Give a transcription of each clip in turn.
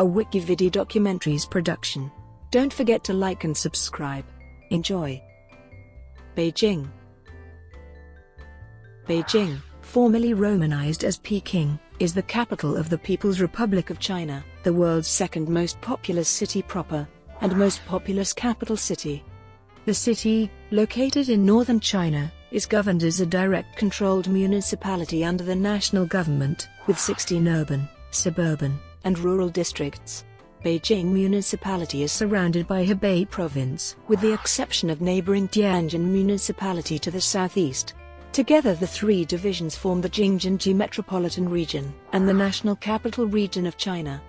a WikiVidi documentaries production. Don't forget to like and subscribe. Enjoy. Beijing. Beijing, formerly romanized as Peking, is the capital of the People's Republic of China, the world's second most populous city proper, and most populous capital city. The city, located in northern China, is governed as a direct-controlled municipality under the national government, with 16 urban, suburban, and rural districts. Beijing Municipality is surrounded by Hebei Province, with the exception of neighboring Tianjin Municipality to the southeast. Together the three divisions form the Jingjinji Metropolitan region and the National Capital Region of China.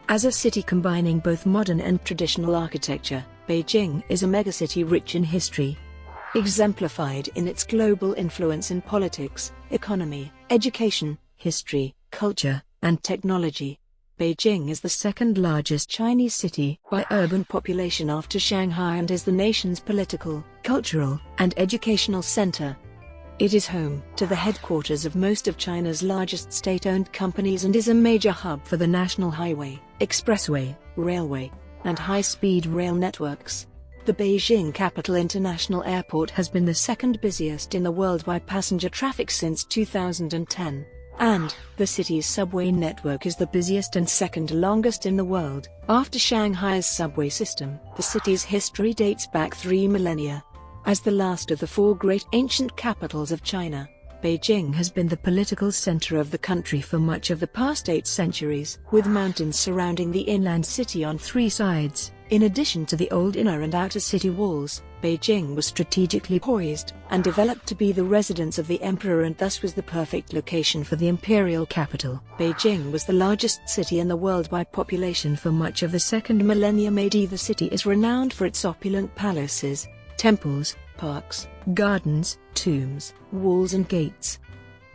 As a city combining both modern and traditional architecture, Beijing is a megacity rich in history, exemplified in its global influence in politics, economy, education, history, culture, and technology. Beijing is the second largest Chinese city by urban population after Shanghai and is the nation's political, cultural, and educational center. It is home to the headquarters of most of China's largest state-owned companies and is a major hub for the national highway, expressway, railway, and high-speed rail networks. The Beijing Capital International Airport has been the second busiest in the world by passenger traffic since 2010. And the city's subway network is the busiest and second longest in the world, after Shanghai's subway system. The city's history dates back 3 millennia. As the last of the four great ancient capitals of China, Beijing has been the political center of the country for much of the past 8 centuries, with mountains surrounding the inland city on 3 sides. In addition to the old inner and outer city walls, Beijing was strategically poised and developed to be the residence of the emperor and thus was the perfect location for the imperial capital. Beijing was the largest city in the world by population for much of the second millennium AD. The city is renowned for its opulent palaces, temples, parks, gardens, tombs, walls and gates.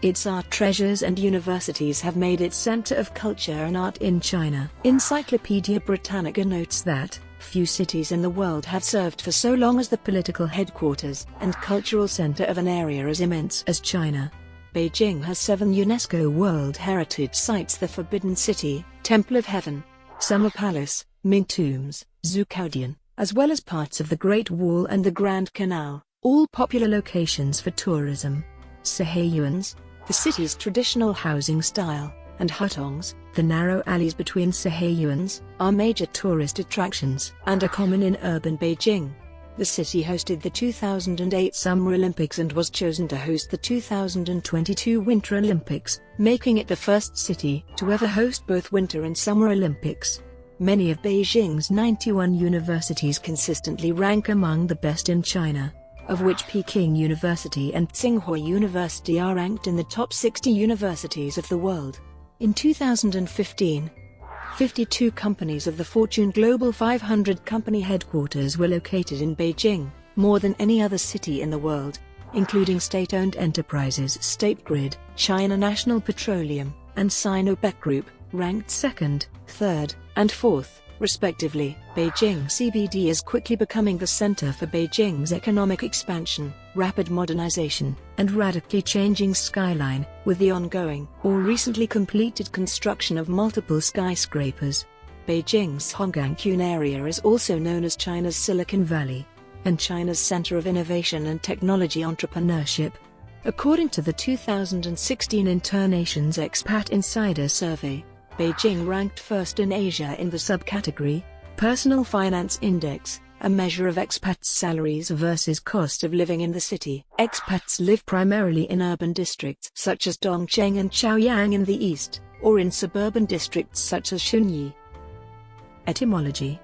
Its art treasures and universities have made it center of culture and art in China. Encyclopedia Britannica notes that few cities in the world have served for so long as the political headquarters and cultural center of an area as immense as China. Beijing has 7 UNESCO World Heritage Sites: the Forbidden City, Temple of Heaven, Summer Palace, Ming Tombs, Zucaodian, as well as parts of the Great Wall and the Grand Canal, all popular locations for tourism. Saheyuans, the city's traditional housing style, and hutongs, the narrow alleys between Saheyuans, are major tourist attractions and are common in urban Beijing. The city hosted the 2008 Summer Olympics and was chosen to host the 2022 Winter Olympics, making it the first city to ever host both Winter and Summer Olympics. Many of Beijing's 91 universities consistently rank among the best in China, of which Peking University and Tsinghua University are ranked in the top 60 universities of the world. In 2015, 52 companies of the Fortune Global 500 company headquarters were located in Beijing, more than any other city in the world, including state-owned enterprises State Grid, China National Petroleum, and Sinopec Group, ranked 2nd, 3rd, and 4th, respectively. Beijing CBD is quickly becoming the center for Beijing's economic expansion, rapid modernization, and radically changing skyline, with the ongoing or recently completed construction of multiple skyscrapers. Beijing's Hongangqun area is also known as China's Silicon Valley, and China's center of innovation and technology entrepreneurship. According to the 2016 Internations Expat Insider Survey, Beijing ranked first in Asia in the subcategory, Personal Finance Index, a measure of expats' salaries versus cost of living in the city. Expats live primarily in urban districts such as Dongcheng and Chaoyang in the east, or in suburban districts such as Shunyi. Etymology.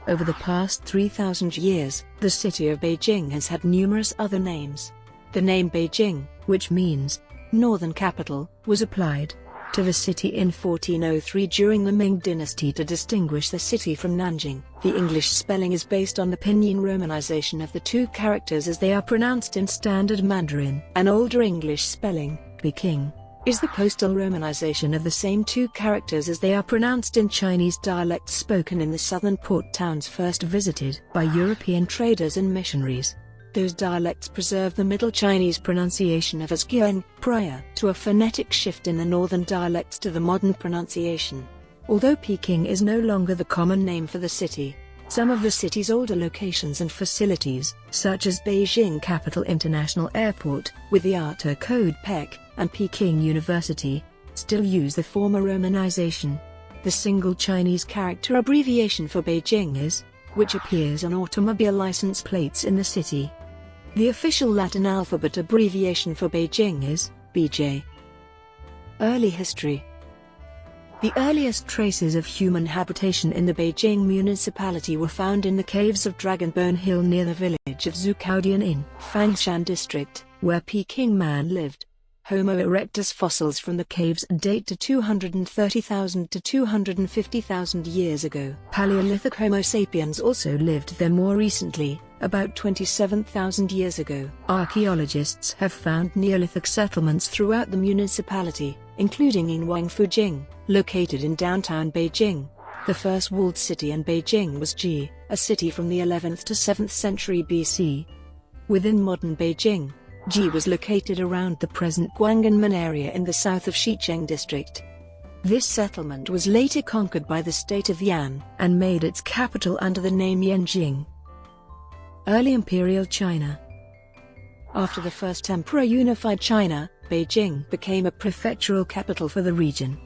Over the past 3,000 years, the city of Beijing has had numerous other names. The name Beijing, which means northern capital, was applied to the city in 1403 during the Ming dynasty to distinguish the city from Nanjing. The English spelling is based on the pinyin romanization of the 2 characters as they are pronounced in Standard Mandarin. An older English spelling, Peking, is the postal romanization of the same 2 characters as they are pronounced in Chinese dialects spoken in the southern port towns first visited by European traders and missionaries. Those dialects preserve the Middle Chinese pronunciation of as prior to a phonetic shift in the northern dialects to the modern pronunciation. Although Peking is no longer the common name for the city, some of the city's older locations and facilities, such as Beijing Capital International Airport, with the outer code PEC, and Peking University, still use the former romanization. The single Chinese character abbreviation for Beijing is, which appears on automobile license plates in the city. The official Latin alphabet abbreviation for Beijing is BJ. Early history. The earliest traces of human habitation in the Beijing Municipality were found in the caves of Dragonbone Hill near the village of Zucaodian in Fangshan district, where Peking man lived. Homo erectus fossils from the caves date to 230,000 to 250,000 years ago. Paleolithic Homo sapiens also lived there more recently, about 27,000 years ago. Archaeologists have found Neolithic settlements throughout the municipality, including in Wangfujing, located in downtown Beijing. The first walled city in Beijing was Ji, a city from the 11th to 7th century BC. Within modern Beijing, Ji was located around the present Guanganmen area in the south of Xicheng district. This settlement was later conquered by the state of Yan, and made its capital under the name Yanjing. Early Imperial China. After the First Emperor unified China, Beijing became a prefectural capital for the region.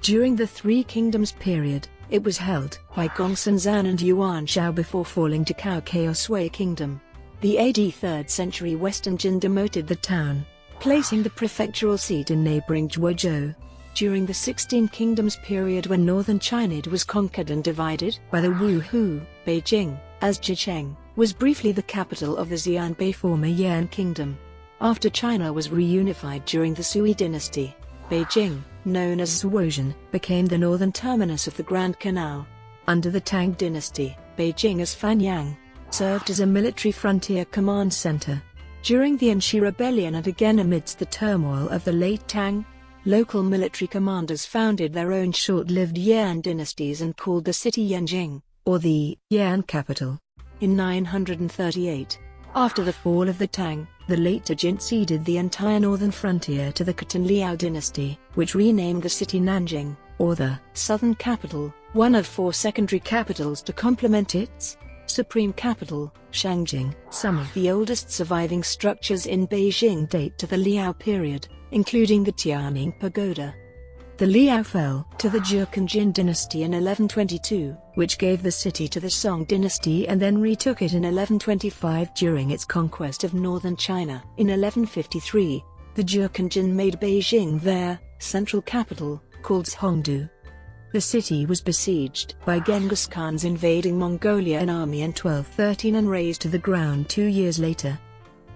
During the Three Kingdoms period, it was held by Gongsun and Yuan Shao before falling to Cao Sui Kingdom. The AD 3rd century Western Jin demoted the town, placing the prefectural seat in neighboring Zhuozhou. During the 16 Kingdoms period when northern China was conquered and divided by the Wu Hu, Beijing, as Zhicheng, was briefly the capital of the Xianbei former Yan Kingdom. After China was reunified during the Sui dynasty, Beijing, known as Zhuozhen, became the northern terminus of the Grand Canal. Under the Tang dynasty, Beijing as Fanyang served as a military frontier command center. During the Anxi Rebellion and again amidst the turmoil of the late Tang, local military commanders founded their own short-lived Yan dynasties and called the city Yanjing, or the Yan capital. In 938, after the fall of the Tang, the later Jin ceded the entire northern frontier to the Khitan Liao dynasty, which renamed the city Nanjing, or the southern capital, one of 4 secondary capitals to complement its supreme capital, Shangjing. Some of the oldest surviving structures in Beijing date to the Liao period, including the Tianming Pagoda. The Liao fell to the Jingjinji dynasty in 1122, which gave the city to the Song dynasty and then retook it in 1125 during its conquest of northern China. In 1153, the Jingjinji made Beijing their central capital, called Hongdu. The city was besieged by Genghis Khan's invading Mongolia army in 1213 and razed to the ground 2 years later.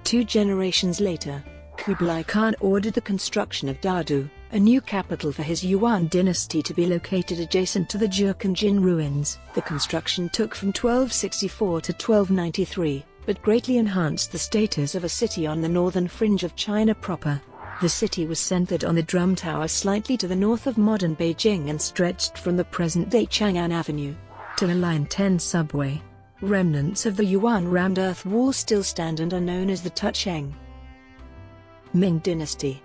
2 generations later, Kublai Khan ordered the construction of Dadu, a new capital for his Yuan dynasty to be located adjacent to the Jingjinji ruins. The construction took from 1264 to 1293, but greatly enhanced the status of a city on the northern fringe of China proper. The city was centered on the Drum Tower slightly to the north of modern Beijing and stretched from the present-day Chang'an Avenue to the Line 10 subway. Remnants of the Yuan rammed earth wall still stand and are known as the Tucheng. Ming dynasty.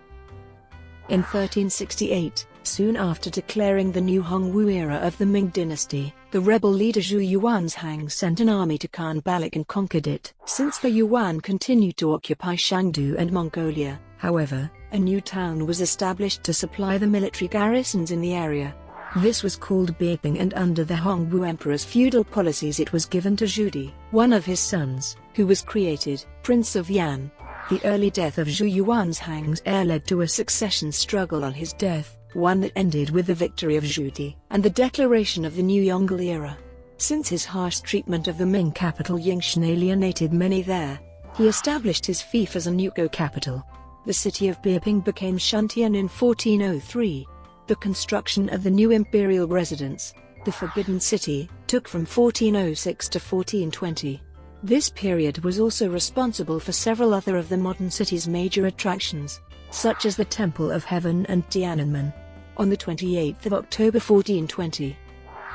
In 1368, soon after declaring the new Hongwu era of the Ming dynasty, the rebel leader Zhu Yuanzhang sent an army to Khan Balik and conquered it. Since the Yuan continued to occupy Shangdu and Mongolia, however, a new town was established to supply the military garrisons in the area. This was called Beiping, and under the Hongwu emperor's feudal policies it was given to Zhudi, one of his sons, who was created Prince of Yan. The early death of Zhu Yuanzhang's heir led to a succession struggle on his death, one that ended with the victory of Zhudi and the declaration of the new Yongle era. Since his harsh treatment of the Ming capital Yingshan alienated many there, he established his fief as a new capital. The city of Beiping became Shuntian in 1403. The construction of the new imperial residence, the Forbidden City, took from 1406 to 1420. This period was also responsible for several other of the modern city's major attractions, such as the Temple of Heaven and Tiananmen. On the 28th of October 1420,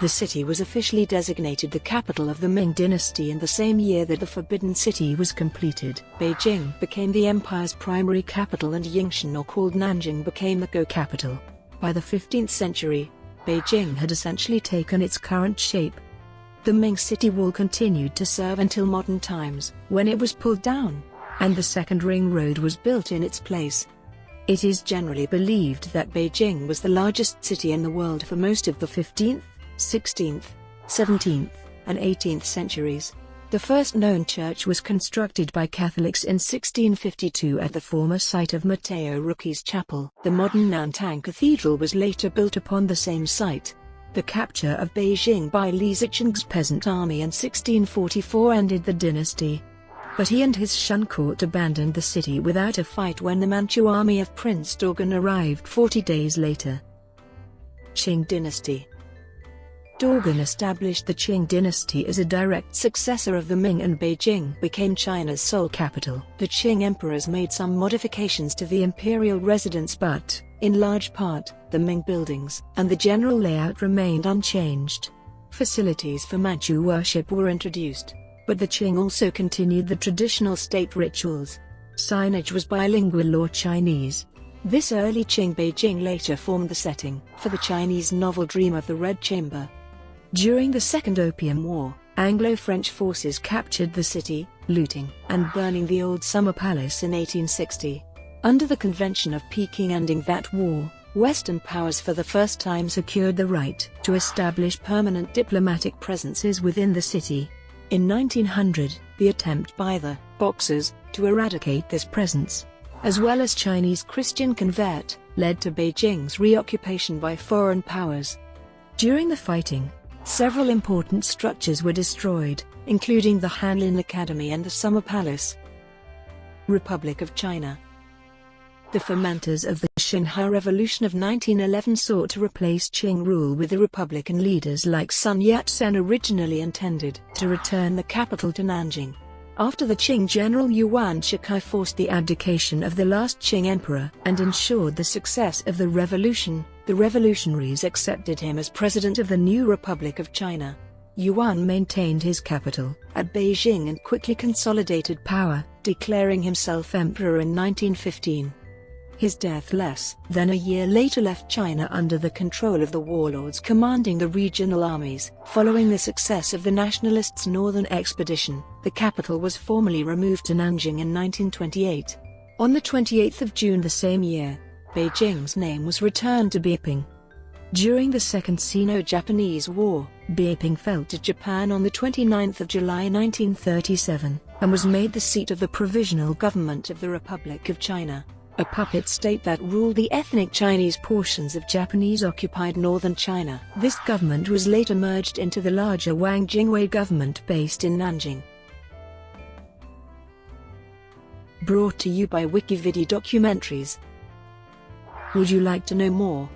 the city was officially designated the capital of the Ming dynasty, and the same year that the Forbidden City was completed, Beijing became the empire's primary capital and Yingshan, or called Nanjing, became the capital. By the 15th century, Beijing had essentially taken its current shape. The Ming city wall continued to serve until modern times, when it was pulled down, and the second ring road was built in its place. It is generally believed that Beijing was the largest city in the world for most of the 15th, 16th, 17th, and 18th centuries. The first known church was constructed by Catholics in 1652 at the former site of Matteo Ricci's chapel. The modern Nantung Cathedral was later built upon the same site. The capture of Beijing by Li Zicheng's peasant army in 1644 ended the dynasty. But he and his Shun court abandoned the city without a fight when the Manchu army of Prince Dogon arrived 40 days later. Qing dynasty. Dogon established the Qing dynasty as a direct successor of the Ming, and Beijing became China's sole capital. The Qing emperors made some modifications to the imperial residence, but, in large part, the Ming buildings and the general layout remained unchanged. Facilities for Manchu worship were introduced, but the Qing also continued the traditional state rituals. Signage was bilingual or Chinese. This early Qing Beijing later formed the setting for the Chinese novel Dream of the Red Chamber. During the Second Opium War, Anglo-French forces captured the city, looting and burning the old summer palace in 1860. Under the Convention of Peking ending that war, Western powers for the first time secured the right to establish permanent diplomatic presences within the city. In 1900, the attempt by the Boxers to eradicate this presence, as well as Chinese Christian convert, led to Beijing's reoccupation by foreign powers. During the fighting, several important structures were destroyed, including the Hanlin Academy and the Summer Palace. Republic of China. The fomenters of the Shanghai Revolution of 1911 sought to replace Qing rule with the Republican leaders like Sun Yat-sen originally intended to return the capital to Nanjing. After the Qing general Yuan Shikai forced the abdication of the last Qing emperor and ensured the success of the revolution, the revolutionaries accepted him as president of the new Republic of China. Yuan maintained his capital at Beijing and quickly consolidated power, declaring himself emperor in 1915. His death less than a year later left China under the control of the warlords commanding the regional armies. Following the success of the nationalists' northern expedition, the capital was formally removed to Nanjing in 1928. On the 28th of June the same year, Beijing's name was returned to Beiping. During the Second Sino-Japanese War, Beiping fell to Japan on the 29th of July 1937, and was made the seat of the Provisional Government of the Republic of China, a puppet state that ruled the ethnic Chinese portions of Japanese-occupied northern China. This government was later merged into the larger Wang Jingwei government based in Nanjing. Brought to you by WikiVidi documentaries. Would you like to know more?